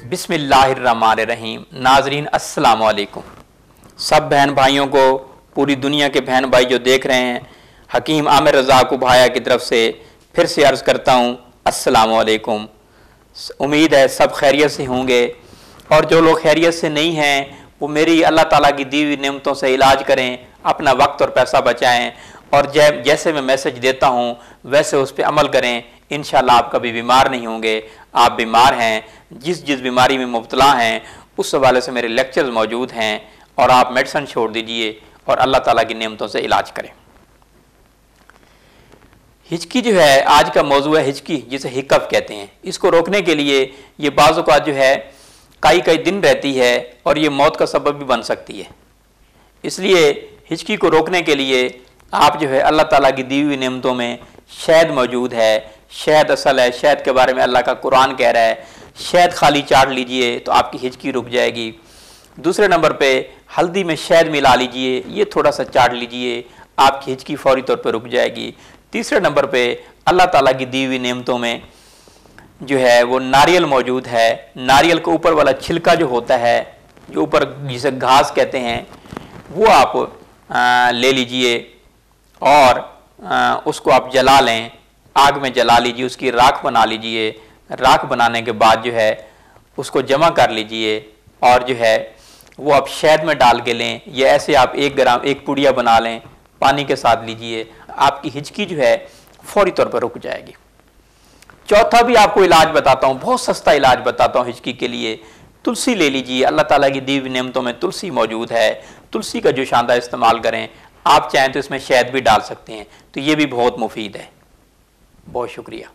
बिस्मिल्लाहिर्रहमानिर्रहीम। नाजरीन अस्सलाम वालेकुम। सब बहन भाइयों को, पूरी दुनिया के बहन भाई जो देख रहे हैं, हकीम आमिर रज़ा को भाया की तरफ से फिर से अर्ज़ करता हूँ अस्सलाम वालेकुम। उम्मीद है सब खैरियत से होंगे, और जो लोग खैरियत से नहीं हैं वो मेरी अल्लाह ताला की दी हुई नेमतों से इलाज करें, अपना वक्त और पैसा बचाएं, और जैसे मैं मैसेज देता हूँ वैसे उस पर अमल करें। इंशाल्लाह आप कभी बीमार नहीं होंगे। आप बीमार हैं, जिस बीमारी में मुब्तला हैं उस हवाले से मेरे लेक्चर्स मौजूद हैं, और आप मेडिसिन छोड़ दीजिए और अल्लाह ताला की नेमतों से इलाज करें। हिचकी जो है आज का मौजू है, हिचकी जिसे हिकअप कहते हैं। इसको रोकने के लिए ये बाज़ औक़ात जो है कई दिन रहती है और ये मौत का सबब भी बन सकती है। इसलिए हिचकी को रोकने के लिए आप जो है अल्लाह ताला की दी हुई नेमतों में शहद मौजूद है। शहद असल है, शहद के बारे में अल्लाह का कुरान कह रहा है, शहद खाली चाट लीजिए तो आपकी हिचकी रुक जाएगी। दूसरे नंबर पे हल्दी में शहद मिला लीजिए, ये थोड़ा सा चाट लीजिए, आपकी हिचकी फौरी तौर पे रुक जाएगी। तीसरे नंबर पे अल्लाह ताला की दी हुई नेमतों में जो है वो नारियल मौजूद है। नारियल के ऊपर वाला छिलका जो होता है, जो ऊपर जिसे घास कहते हैं, वो आप ले लीजिए और उसको आप जला लें, आग में जला लीजिए, उसकी राख बना लीजिए। राख बनाने के बाद जो है उसको जमा कर लीजिए और जो है वो आप शहद में डाल के लें, या ऐसे आप 1 ग्राम 1 पुड़िया बना लें, पानी के साथ लीजिए। आपकी हिचकी जो है फौरी तौर पर रुक जाएगी। चौथा भी आपको इलाज बताता हूँ, बहुत सस्ता इलाज बताता हूँ हिचकी के लिए। तुलसी ले लीजिए, अल्लाह ताला की दी हुई नेमतों में तुलसी मौजूद है। तुलसी का जो शानदार इस्तेमाल करें। आप चाहें तो इसमें शहद भी डाल सकते हैं, तो ये भी बहुत मुफीद है। बहुत शुक्रिया।